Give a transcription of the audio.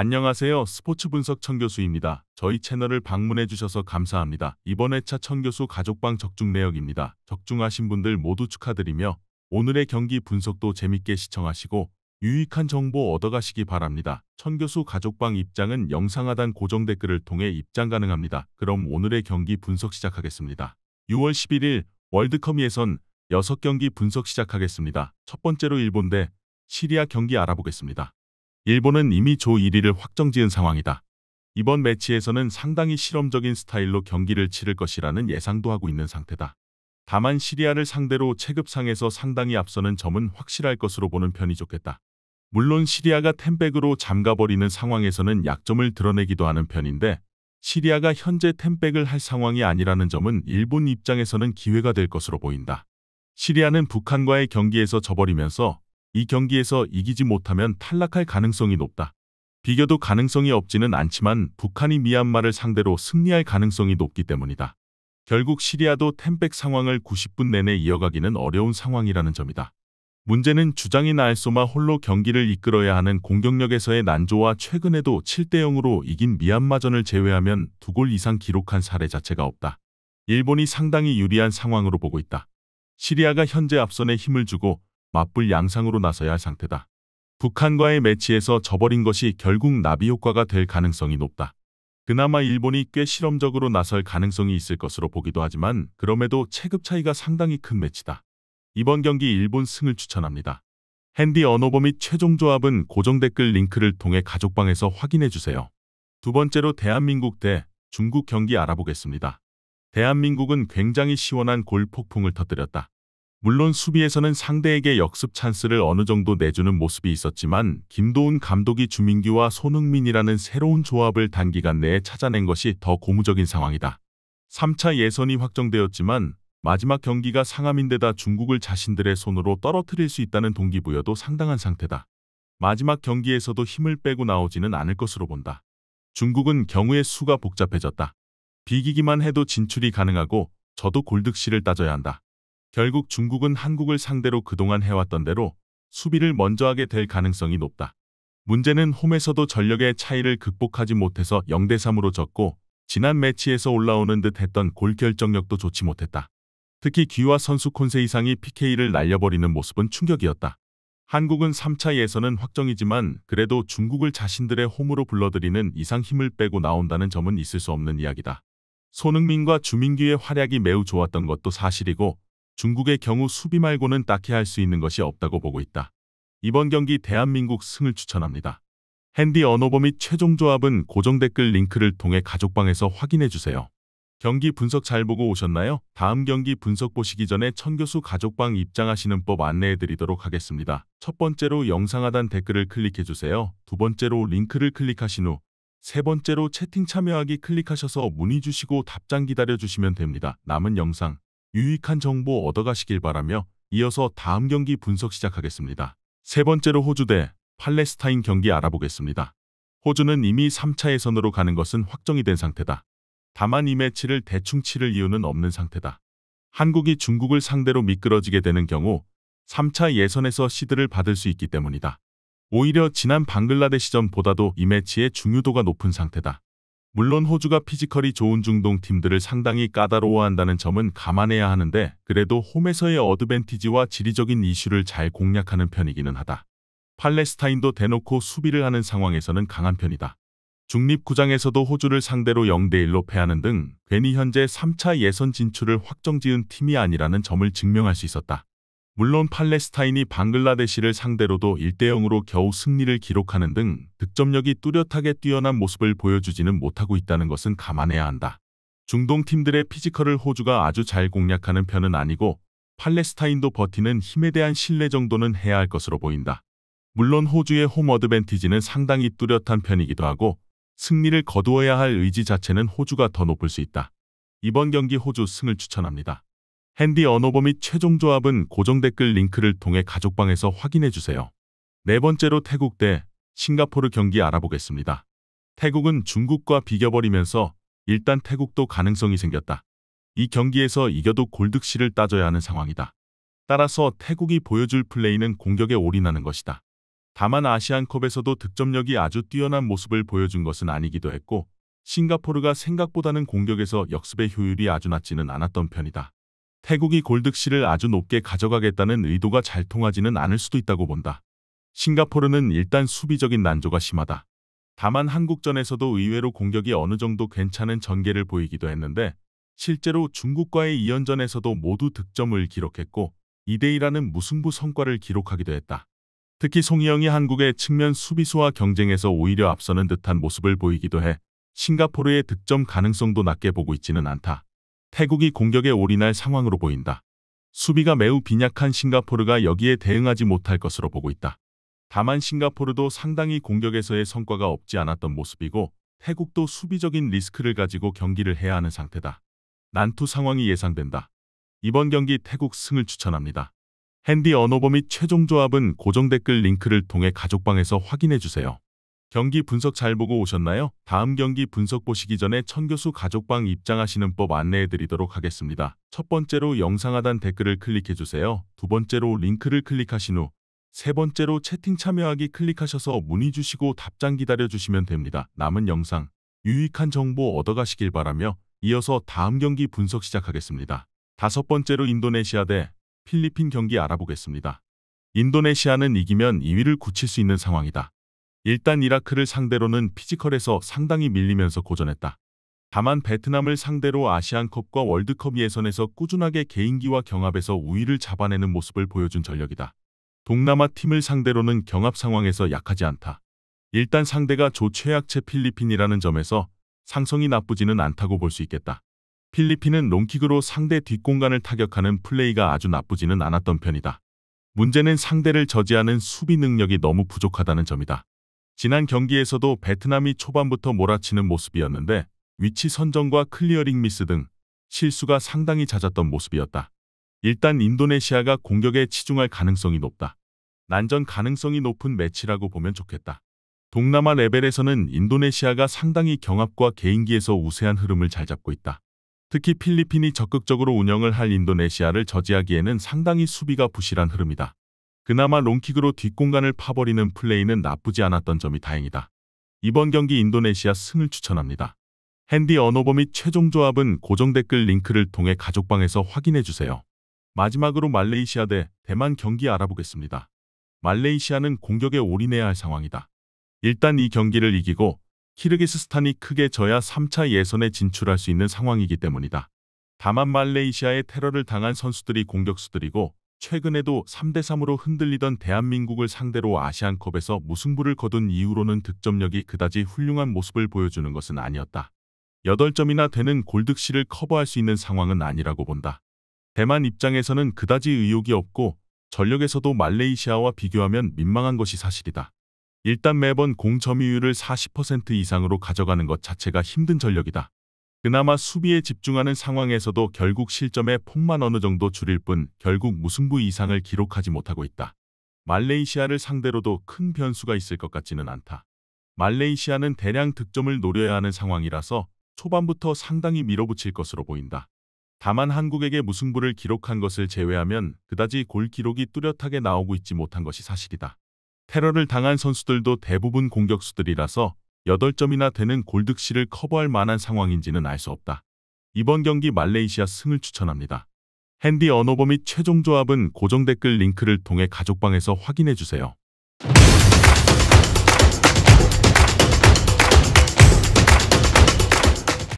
안녕하세요. 스포츠 분석 천교수입니다. 저희 채널을 방문해 주셔서 감사합니다. 이번 회차 천교수 가족방 적중 내역입니다. 적중하신 분들 모두 축하드리며 오늘의 경기 분석도 재밌게 시청하시고 유익한 정보 얻어가시기 바랍니다. 천교수 가족방 입장은 영상 하단 고정 댓글을 통해 입장 가능합니다. 그럼 오늘의 경기 분석 시작하겠습니다. 6월 11일 월드컵 예선 6경기 분석 시작하겠습니다. 첫 번째로 일본 대 시리아 경기 알아보겠습니다. 일본은 이미 조 1위를 확정지은 상황이다. 이번 매치에서는 상당히 실험적인 스타일로 경기를 치를 것이라는 예상도 하고 있는 상태다. 다만 시리아를 상대로 체급상에서 상당히 앞서는 점은 확실할 것으로 보는 편이 좋겠다. 물론 시리아가 템백으로 잠가버리는 상황에서는 약점을 드러내기도 하는 편인데 시리아가 현재 템백을 할 상황이 아니라는 점은 일본 입장에서는 기회가 될 것으로 보인다. 시리아는 북한과의 경기에서 져버리면서 이 경기에서 이기지 못하면 탈락할 가능성이 높다. 비교도 가능성이 없지는 않지만 북한이 미얀마를 상대로 승리할 가능성이 높기 때문이다. 결국 시리아도 템백 상황을 90분 내내 이어가기는 어려운 상황이라는 점이다. 문제는 주장인 알소마 홀로 경기를 이끌어야 하는 공격력에서의 난조와 최근에도 7대0으로 이긴 미얀마전을 제외하면 2골 이상 기록한 사례 자체가 없다. 일본이 상당히 유리한 상황으로 보고 있다. 시리아가 현재 앞선에 힘을 주고 맞불 양상으로 나서야 할 상태다. 북한과의 매치에서 져버린 것이 결국 나비 효과가 될 가능성이 높다. 그나마 일본이 꽤 실험적으로 나설 가능성이 있을 것으로 보기도 하지만 그럼에도 체급 차이가 상당히 큰 매치다. 이번 경기 일본 승을 추천합니다. 핸디 언어버 및 최종 조합은 고정 댓글 링크를 통해 가족방에서 확인해주세요. 두 번째로 대한민국 대 중국 경기 알아보겠습니다. 대한민국은 굉장히 시원한 골 폭풍을 터뜨렸다. 물론 수비에서는 상대에게 역습 찬스를 어느 정도 내주는 모습이 있었지만 김도훈 감독이 주민규와 손흥민이라는 새로운 조합을 단기간 내에 찾아낸 것이 더 고무적인 상황이다. 3차 예선이 확정되었지만 마지막 경기가 상암인데다 중국을 자신들의 손으로 떨어뜨릴 수 있다는 동기부여도 상당한 상태다. 마지막 경기에서도 힘을 빼고 나오지는 않을 것으로 본다. 중국은 경우의 수가 복잡해졌다. 비기기만 해도 진출이 가능하고 저도 골득실을 따져야 한다. 결국 중국은 한국을 상대로 그동안 해왔던 대로 수비를 먼저 하게 될 가능성이 높다. 문제는 홈에서도 전력의 차이를 극복하지 못해서 0대3으로 졌고 지난 매치에서 올라오는 듯 했던 골 결정력도 좋지 못했다. 특히 기와 선수 콘세 이상이 PK를 날려버리는 모습은 충격이었다. 한국은 3차 예선은 확정이지만 그래도 중국을 자신들의 홈으로 불러들이는 이상 힘을 빼고 나온다는 점은 있을 수 없는 이야기다. 손흥민과 주민규의 활약이 매우 좋았던 것도 사실이고 중국의 경우 수비 말고는 딱히 할 수 있는 것이 없다고 보고 있다. 이번 경기 대한민국 승을 추천합니다. 핸디 언어버 및 최종 조합은 고정 댓글 링크를 통해 가족방에서 확인해주세요. 경기 분석 잘 보고 오셨나요? 다음 경기 분석 보시기 전에 천교수 가족방 입장하시는 법 안내해드리도록 하겠습니다. 첫 번째로 영상 하단 댓글을 클릭해주세요. 두 번째로 링크를 클릭하신 후 세 번째로 채팅 참여하기 클릭하셔서 문의 주시고 답장 기다려주시면 됩니다. 남은 영상 유익한 정보 얻어가시길 바라며 이어서 다음 경기 분석 시작하겠습니다. 세 번째로 호주 대 팔레스타인 경기 알아보겠습니다. 호주는 이미 3차 예선으로 가는 것은 확정이 된 상태다. 다만 이 매치를 대충 치를 이유는 없는 상태다. 한국이 중국을 상대로 미끄러지게 되는 경우 3차 예선에서 시드를 받을 수 있기 때문이다. 오히려 지난 방글라데시전보다도 이 매치의 중요도가 높은 상태다. 물론 호주가 피지컬이 좋은 중동 팀들을 상당히 까다로워한다는 점은 감안해야 하는데 그래도 홈에서의 어드밴티지와 지리적인 이슈를 잘 공략하는 편이기는 하다. 팔레스타인도 대놓고 수비를 하는 상황에서는 강한 편이다. 중립구장에서도 호주를 상대로 0대1로 패하는 등 괜히 현재 3차 예선 진출을 확정지은 팀이 아니라는 점을 증명할 수 있었다. 물론 팔레스타인이 방글라데시를 상대로도 1대0으로 겨우 승리를 기록하는 등 득점력이 뚜렷하게 뛰어난 모습을 보여주지는 못하고 있다는 것은 감안해야 한다. 중동 팀들의 피지컬을 호주가 아주 잘 공략하는 편은 아니고 팔레스타인도 버티는 힘에 대한 신뢰 정도는 해야 할 것으로 보인다. 물론 호주의 홈 어드밴티지는 상당히 뚜렷한 편이기도 하고 승리를 거두어야 할 의지 자체는 호주가 더 높을 수 있다. 이번 경기 호주 승을 추천합니다. 핸디 언어버 및 최종 조합은 고정 댓글 링크를 통해 가족방에서 확인해주세요. 네 번째로 태국 대 싱가포르 경기 알아보겠습니다. 태국은 중국과 비겨버리면서 일단 태국도 가능성이 생겼다. 이 경기에서 이겨도 골득실을 따져야 하는 상황이다. 따라서 태국이 보여줄 플레이는 공격에 올인하는 것이다. 다만 아시안컵에서도 득점력이 아주 뛰어난 모습을 보여준 것은 아니기도 했고 싱가포르가 생각보다는 공격에서 역습의 효율이 아주 낮지는 않았던 편이다. 태국이 골득실을 아주 높게 가져가겠다는 의도가 잘 통하지는 않을 수도 있다고 본다. 싱가포르는 일단 수비적인 난조가 심하다. 다만 한국전에서도 의외로 공격이 어느 정도 괜찮은 전개를 보이기도 했는데 실제로 중국과의 2연전에서도 모두 득점을 기록했고 2대2라는 무승부 성과를 기록하기도 했다. 특히 송희영이 한국의 측면 수비수와 경쟁에서 오히려 앞서는 듯한 모습을 보이기도 해 싱가포르의 득점 가능성도 낮게 보고 있지는 않다. 태국이 공격에 올인할 상황으로 보인다. 수비가 매우 빈약한 싱가포르가 여기에 대응하지 못할 것으로 보고 있다. 다만 싱가포르도 상당히 공격에서의 성과가 없지 않았던 모습이고 태국도 수비적인 리스크를 가지고 경기를 해야 하는 상태다. 난투 상황이 예상된다. 이번 경기 태국 승을 추천합니다. 핸디 언어버 및 최종 조합은 고정 댓글 링크를 통해 가족방에서 확인해주세요. 경기 분석 잘 보고 오셨나요? 다음 경기 분석 보시기 전에 천교수 가족방 입장하시는 법 안내해드리도록 하겠습니다. 첫 번째로 영상 하단 댓글을 클릭해주세요. 두 번째로 링크를 클릭하신 후 세 번째로 채팅 참여하기 클릭하셔서 문의 주시고 답장 기다려주시면 됩니다. 남은 영상 유익한 정보 얻어가시길 바라며 이어서 다음 경기 분석 시작하겠습니다. 다섯 번째로 인도네시아 대 필리핀 경기 알아보겠습니다. 인도네시아는 이기면 2위를 굳힐 수 있는 상황이다. 일단 이라크를 상대로는 피지컬에서 상당히 밀리면서 고전했다. 다만 베트남을 상대로 아시안컵과 월드컵 예선에서 꾸준하게 개인기와 경합에서 우위를 잡아내는 모습을 보여준 전력이다. 동남아 팀을 상대로는 경합 상황에서 약하지 않다. 일단 상대가 조최약체 필리핀이라는 점에서 상성이 나쁘지는 않다고 볼 수 있겠다. 필리핀은 롱킥으로 상대 뒷공간을 타격하는 플레이가 아주 나쁘지는 않았던 편이다. 문제는 상대를 저지하는 수비 능력이 너무 부족하다는 점이다. 지난 경기에서도 베트남이 초반부터 몰아치는 모습이었는데 위치 선정과 클리어링 미스 등 실수가 상당히 잦았던 모습이었다. 일단 인도네시아가 공격에 치중할 가능성이 높다. 난전 가능성이 높은 매치라고 보면 좋겠다. 동남아 레벨에서는 인도네시아가 상당히 경합과 개인기에서 우세한 흐름을 잘 잡고 있다. 특히 필리핀이 적극적으로 운영을 할 인도네시아를 저지하기에는 상당히 수비가 부실한 흐름이다. 그나마 롱킥으로 뒷공간을 파버리는 플레이는 나쁘지 않았던 점이 다행이다. 이번 경기 인도네시아 승을 추천합니다. 핸디 언어버 및 최종 조합은 고정 댓글 링크를 통해 가족방에서 확인해주세요. 마지막으로 말레이시아 대 대만 경기 알아보겠습니다. 말레이시아는 공격에 올인해야 할 상황이다. 일단 이 경기를 이기고 키르기스스탄이 크게 져야 3차 예선에 진출할 수 있는 상황이기 때문이다. 다만 말레이시아의 테러를 당한 선수들이 공격수들이고 최근에도 3대3으로 흔들리던 대한민국을 상대로 아시안컵에서 무승부를 거둔 이후로는 득점력이 그다지 훌륭한 모습을 보여주는 것은 아니었다. 8점이나 되는 골득실을 커버할 수 있는 상황은 아니라고 본다. 대만 입장에서는 그다지 의욕이 없고 전력에서도 말레이시아와 비교하면 민망한 것이 사실이다. 일단 매번 공 점유율을 40% 이상으로 가져가는 것 자체가 힘든 전력이다. 그나마 수비에 집중하는 상황에서도 결국 실점의 폭만 어느 정도 줄일 뿐 결국 무승부 이상을 기록하지 못하고 있다. 말레이시아를 상대로도 큰 변수가 있을 것 같지는 않다. 말레이시아는 대량 득점을 노려야 하는 상황이라서 초반부터 상당히 밀어붙일 것으로 보인다. 다만 한국에게 무승부를 기록한 것을 제외하면 그다지 골 기록이 뚜렷하게 나오고 있지 못한 것이 사실이다. 테러를 당한 선수들도 대부분 공격수들이라서 8점이나 되는 골득실을 커버할 만한 상황인지는 알 수 없다. 이번 경기 말레이시아 승을 추천합니다. 핸디 언어버 및 최종 조합은 고정 댓글 링크를 통해 가족방에서 확인해주세요.